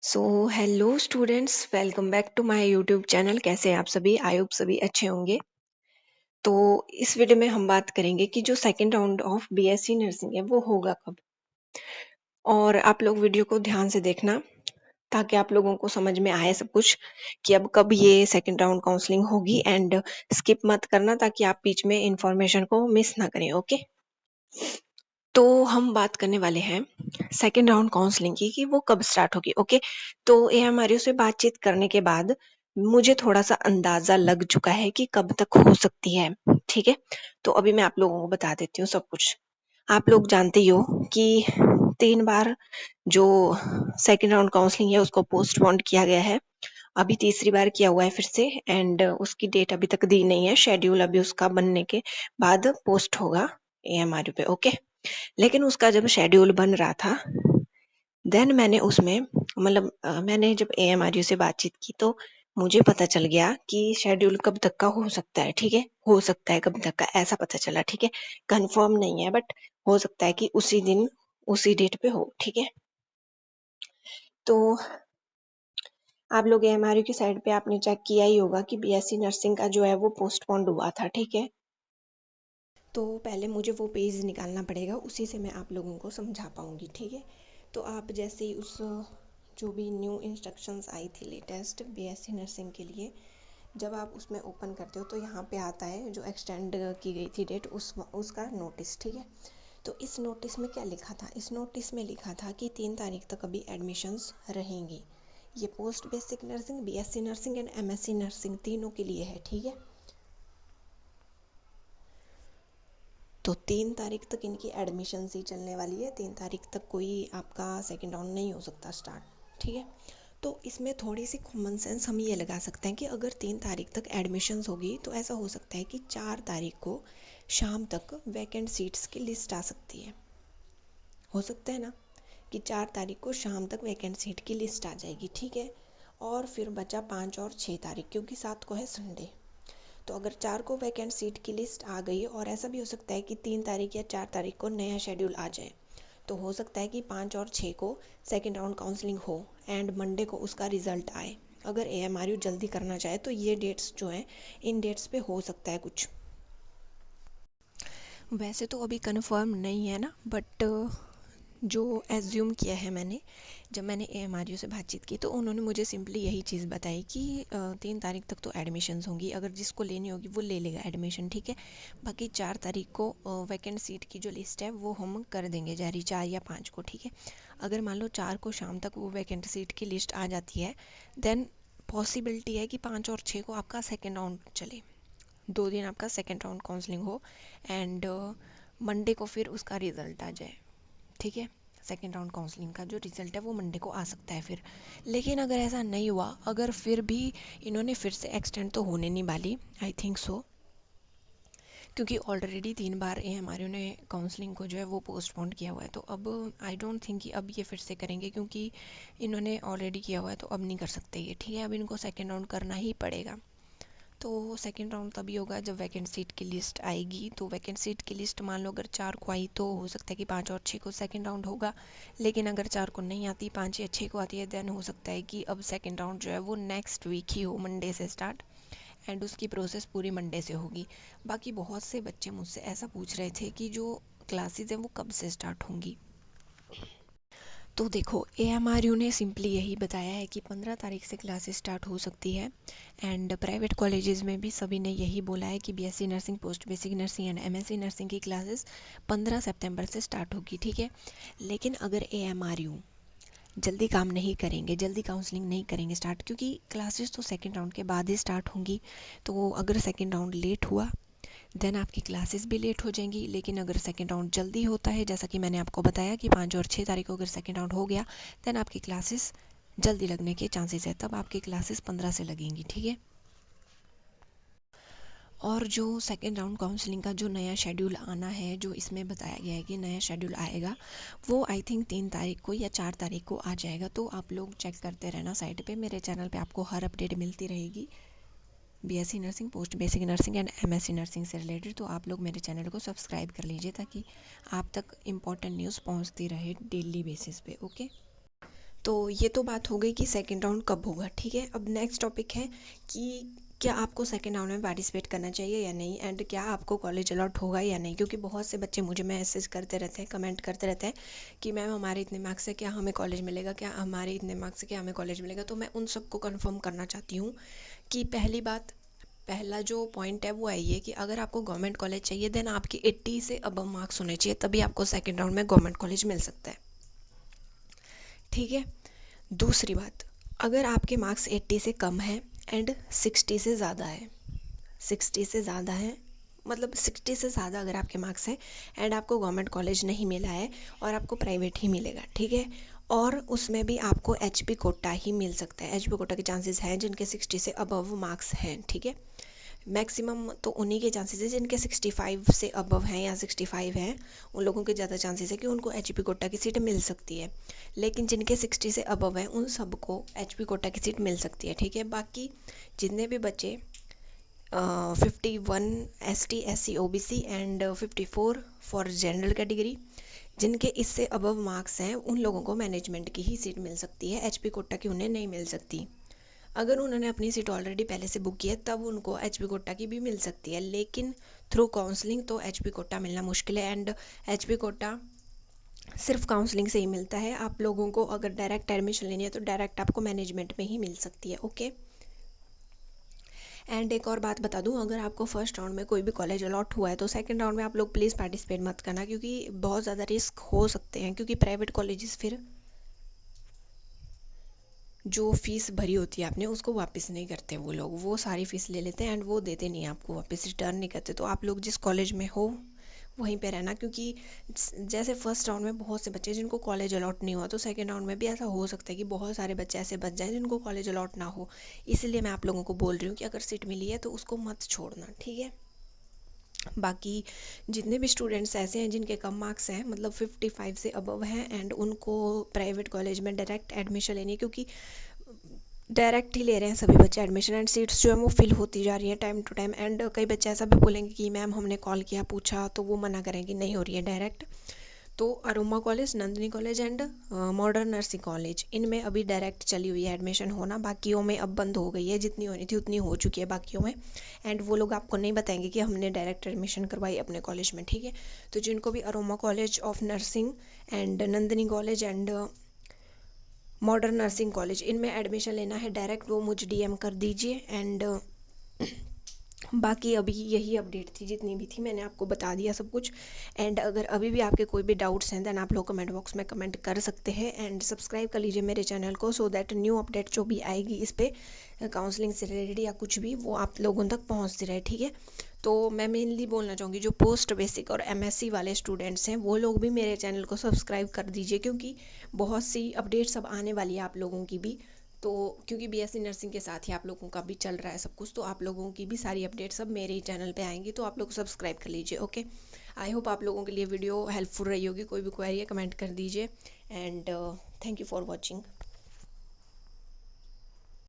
So hello students, welcome back to my YouTube channel. कैसे हैं आप सभी? आई होप सभी अच्छे होंगे। तो इस वीडियो में हम बात करेंगे कि जो second round of BSc nursing है वो होगा कब। और आप लोग वीडियो को ध्यान से देखना ताकि आप लोगों को समझ में आए सब कुछ कि अब कब ये सेकंड राउंड काउंसलिंग होगी। एंड स्किप मत करना ताकि आप बीच में इंफॉर्मेशन को मिस ना करें। ओके, तो हम बात करने वाले हैं सेकेंड राउंड काउंसलिंग की कि वो कब स्टार्ट होगी। ओके, तो एएमआरयू से बातचीत करने के बाद मुझे थोड़ा सा अंदाजा लग चुका है कि कब तक हो सकती है। ठीक है, तो अभी मैं आप लोगों को बता देती हूँ सब कुछ। आप लोग जानते ही हो कि 3 बार जो सेकेंड राउंड काउंसलिंग है उसको पोस्टपोन किया गया है। अभी तीसरी बार किया हुआ है फिर से। एंड उसकी डेट अभी तक दी नहीं है। शेड्यूल अभी उसका बनने के बाद पोस्ट होगा एएमआरयू पे। ओके, लेकिन उसका जब शेड्यूल बन रहा था देन मैंने उसमें मैंने जब एएमआरयू से बातचीत की तो मुझे पता चल गया कि शेड्यूल कब तक का हो सकता है। ठीक है, हो सकता है कब तक का ऐसा पता चला। ठीक है, कंफर्म नहीं है बट हो सकता है कि उसी दिन उसी डेट पे हो। ठीक है, तो आप लोग एएमआरयू की साइड पे आपने चेक किया ही होगा कि बीएससी नर्सिंग का जो है वो पोस्टपोन्ड हुआ था। ठीक है, तो पहले मुझे वो पेज निकालना पड़ेगा, उसी से मैं आप लोगों को समझा पाऊंगी। ठीक है, तो आप जैसे ही उस जो भी न्यू इंस्ट्रक्शंस आई थी लेटेस्ट बीएससी नर्सिंग के लिए, जब आप उसमें ओपन करते हो तो यहाँ पे आता है जो एक्सटेंड की गई थी डेट उसका नोटिस। ठीक है, तो इस नोटिस में क्या लिखा था? इस नोटिस में लिखा था कि 3 तारीख तक अभी एडमिशन्स रहेंगी। ये post basic nursing, BSc nursing and MSc nursing तीनों के लिए है। ठीक है, तो 3 तारीख तक इनकी एडमिशन ही चलने वाली है। 3 तारीख तक कोई आपका सेकेंड राउंड नहीं हो सकता स्टार्ट। ठीक है, तो इसमें थोड़ी सी कॉमन सेंस हम ये लगा सकते हैं कि अगर 3 तारीख तक एडमिशन्स होगी तो ऐसा हो सकता है कि 4 तारीख को शाम तक वैकेंट सीट्स की लिस्ट आ सकती है। हो सकता है ना कि 4 तारीख को शाम तक वैकेंट सीट की लिस्ट आ जाएगी। ठीक है, और फिर बचा 5 और 6 तारीख, क्योंकि 7 को है संडे। तो अगर 4 को वैकेंट सीट की लिस्ट आ गई, और ऐसा भी हो सकता है कि 3 तारीख या 4 तारीख को नया शेड्यूल आ जाए, तो हो सकता है कि 5 और 6 को सेकेंड राउंड काउंसलिंग हो एंड मंडे को उसका रिजल्ट आए। अगर एएमआरयू जल्दी करना चाहे तो ये डेट्स जो हैं, इन डेट्स पे हो सकता है कुछ। वैसे तो अभी कंफर्म नहीं है ना, बट जो एज्यूम किया है मैंने, जब मैंने एएमआरयू से बातचीत की तो उन्होंने मुझे सिंपली यही चीज़ बताई कि 3 तारीख तक तो एडमिशन्स होंगी, अगर जिसको लेनी होगी वो ले लेगा एडमिशन। ठीक है, बाकी 4 तारीख को वैकेंट सीट की जो लिस्ट है वो हम कर देंगे जारी, 4 या 5 को। ठीक है, अगर मान लो 4 को शाम तक वो वैकेंट सीट की लिस्ट आ जाती है, देन पॉसिबिलिटी है कि 5 और 6 को आपका सेकेंड राउंड चले, 2 दिन आपका सेकेंड राउंड काउंसलिंग हो एंड मंडे को फिर उसका रिजल्ट आ जाए। ठीक है, सेकेंड राउंड काउंसलिंग का जो रिजल्ट है वो मंडे को आ सकता है फिर। लेकिन अगर ऐसा नहीं हुआ, अगर फिर भी इन्होंने फिर से एक्सटेंड तो होने नहीं वाली, आई थिंक सो, क्योंकि ऑलरेडी 3 बार एएमआरयू ने काउंसलिंग को जो है वो पोस्टपोन किया हुआ है। तो अब आई डोंट थिंक कि अब ये फिर से करेंगे, क्योंकि इन्होंने ऑलरेडी किया हुआ है तो अब नहीं कर सकते ये। ठीक है, अब इनको सेकेंड राउंड करना ही पड़ेगा। तो सेकेंड राउंड तभी होगा जब वैकेंट सीट की लिस्ट आएगी। तो वैकेंट सीट की लिस्ट मान लो अगर 4 को आई तो हो सकता है कि 5 और 6 को सेकेंड राउंड होगा। लेकिन अगर 4 को नहीं आती, 5 या 6 को आती है, देन हो सकता है कि अब सेकेंड राउंड जो है वो नेक्स्ट वीक ही हो, मंडे से स्टार्ट, एंड उसकी प्रोसेस पूरी मंडे से होगी। बाकी बहुत से बच्चे मुझसे ऐसा पूछ रहे थे कि जो क्लासेस हैं वो कब से स्टार्ट होंगी। तो देखो, एएमआरयू ने सिंपली यही बताया है कि 15 तारीख से क्लासेस स्टार्ट हो सकती है। एंड प्राइवेट कॉलेजेस में भी सभी ने यही बोला है कि BSc nursing, post basic nursing and MSc nursing की क्लासेस 15 सितंबर से स्टार्ट होगी। ठीक है, लेकिन अगर एएमआरयू जल्दी काम नहीं करेंगे, जल्दी काउंसलिंग नहीं करेंगे स्टार्ट, क्योंकि क्लासेस तो सेकेंड राउंड के बाद ही स्टार्ट होंगी, तो अगर सेकेंड राउंड लेट हुआ देन आपकी क्लासेस भी लेट हो जाएंगी। लेकिन अगर सेकेंड राउंड जल्दी होता है, जैसा कि मैंने आपको बताया कि 5 और 6 तारीख को अगर सेकेंड राउंड हो गया, देन आपकी क्लासेस जल्दी लगने के चांसेस है, तब आपकी क्लासेस 15 से लगेंगी। ठीक है, और जो सेकेंड राउंड काउंसलिंग का जो नया शेड्यूल आना है, जो इसमें बताया गया है कि नया शेड्यूल आएगा, वो आई थिंक 3 तारीख को या 4 तारीख को आ जाएगा। तो आप लोग चेक करते रहना साइट पे, मेरे चैनल पे आपको हर अपडेट मिलती रहेगी BSc nursing, post basic nursing and MSc nursing से रिलेटेड। तो आप लोग मेरे चैनल को सब्सक्राइब कर लीजिए ताकि आप तक इम्पॉर्टेंट न्यूज़ पहुंचती रहे डेली बेसिस पे। ओके, तो ये तो बात हो गई कि सेकेंड राउंड कब होगा, ठीक है। अब नेक्स्ट टॉपिक है कि क्या आपको सेकेंड राउंड में पार्टिसिपेट करना चाहिए या नहीं, एंड क्या आपको कॉलेज अलॉट होगा या नहीं। क्योंकि बहुत से बच्चे मुझे मैसेज करते रहते हैं, कमेंट करते रहते हैं कि मैम हमारे इतने मार्क्स से क्या हमें कॉलेज मिलेगा, क्या हमारे इतने मार्क्स से क्या हमें कॉलेज मिलेगा। तो मैं उन सबको कंफर्म करना चाहती हूँ कि पहला जो पॉइंट है वो है कि अगर आपको गवर्नमेंट कॉलेज चाहिए देन आपके 80 से अबव मार्क्स होने चाहिए, तभी आपको सेकेंड राउंड में गवर्नमेंट कॉलेज मिल सकता है, ठीक है। दूसरी बात, अगर आपके मार्क्स 80 से कम है एंड 60 से ज़्यादा है, 60 से ज़्यादा है मतलब 60 से ज़्यादा अगर आपके मार्क्स हैं एंड आपको गवर्नमेंट कॉलेज नहीं मिला है और आपको प्राइवेट ही मिलेगा, ठीक है। और उसमें भी आपको HP कोटा ही मिल सकता है। HP कोटा के चांसेस हैं जिनके 60 से अबव मार्क्स हैं, ठीक है। मैक्सिमम तो उन्हीं के चांसेस है जिनके 65 से अबव हैं या 65 हैं, उन लोगों के ज़्यादा चांसेस है कि उनको HP कोटा की सीट मिल सकती है। लेकिन जिनके 60 से अबव हैं उन सबको HP कोटा की सीट मिल सकती है, ठीक है। बाकी जितने भी बच्चे 51 ST SC OBC and 54 for general category, जिनके इससे अबव मार्क्स हैं उन लोगों को मैनेजमेंट की ही सीट मिल सकती है, HP कोटा की उन्हें नहीं मिल सकती। अगर उन्होंने अपनी सीट ऑलरेडी पहले से बुक की है तब उनको HP कोटा की भी मिल सकती है, लेकिन थ्रू काउंसलिंग तो HP कोटा मिलना मुश्किल है। एंड HP कोटा सिर्फ काउंसलिंग से ही मिलता है। आप लोगों को अगर डायरेक्ट एडमिशन लेनी है तो डायरेक्ट आपको मैनेजमेंट में ही मिल सकती है, ओके। एंड एक और बात बता दूं, अगर आपको फर्स्ट राउंड में कोई भी कॉलेज अलॉट हुआ है तो सेकंड राउंड में आप लोग प्लीज़ पार्टिसिपेट मत करना, क्योंकि बहुत ज़्यादा रिस्क हो सकते हैं। क्योंकि प्राइवेट कॉलेजेस फिर जो फ़ीस भरी होती है आपने उसको वापस नहीं करते, वो लोग वो सारी फ़ीस ले लेते हैं एंड वो देते नहीं आपको वापस, रिटर्न नहीं करते। तो आप लोग जिस कॉलेज में हो वहीं पे रहना, क्योंकि जैसे फर्स्ट राउंड में बहुत से बच्चे जिनको कॉलेज अलॉट नहीं हुआ, तो सेकंड राउंड में भी ऐसा हो सकता है कि बहुत सारे बच्चे ऐसे बच जाएं जिनको कॉलेज अलॉट ना हो। इसलिए मैं आप लोगों को बोल रही हूँ कि अगर सीट मिली है तो उसको मत छोड़ना, ठीक है। बाकी जितने भी स्टूडेंट्स ऐसे हैं जिनके कम मार्क्स हैं, मतलब 55 से अबव हैं एंड उनको प्राइवेट कॉलेज में डायरेक्ट एडमिशन लेनी है, क्योंकि डायरेक्ट ही ले रहे हैं सभी बच्चे एडमिशन, एंड सीट्स जो है वो फिल होती जा रही है टाइम टू टाइम। एंड कई बच्चे ऐसा भी बोलेंगे कि मैम हमने कॉल किया पूछा, तो वो मना करेंगे नहीं हो रही है डायरेक्ट। तो aroma college, Nandini college and modern nursing college, इनमें अभी डायरेक्ट चली हुई है एडमिशन होना, बाकियों में अब बंद हो गई है। जितनी होनी थी उतनी हो चुकी है बाकियों में। एंड वो लोग आपको नहीं बताएंगे कि हमने डायरेक्ट एडमिशन करवाई अपने कॉलेज में, ठीक है। तो जिनको भी aroma college of nursing and Nandini college and modern nursing college, इनमें एडमिशन लेना है डायरेक्ट, वो मुझे DM कर दीजिए। एंड बाकी अभी यही अपडेट थी, जितनी भी थी मैंने आपको बता दिया सब कुछ। एंड अगर अभी भी आपके कोई भी डाउट्स हैं देन आप लोग कमेंट बॉक्स में कमेंट कर सकते हैं। एंड सब्सक्राइब कर लीजिए मेरे चैनल को, सो दैट न्यू अपडेट जो भी आएगी इस पर काउंसलिंग से रिलेटेड या कुछ भी, वो आप लोगों तक पहुंचती रहे, ठीक है। तो मैं मेनली बोलना चाहूँगी जो पोस्ट बेसिक और MSc वाले स्टूडेंट्स हैं वो लोग भी मेरे चैनल को सब्सक्राइब कर दीजिए, क्योंकि बहुत सी अपडेट्स अब आने वाली है आप लोगों की भी। तो क्योंकि BSc नर्सिंग के साथ ही आप लोगों का भी चल रहा है सब कुछ, तो आप लोगों की भी सारी अपडेट्स अब मेरे ही चैनल पे आएंगी, तो आप लोग सब्सक्राइब कर लीजिए, ओके। आई होप आप लोगों के लिए वीडियो हेल्पफुल रही होगी। कोई भी क्वेरी है कमेंट कर दीजिए। And thank you for watching.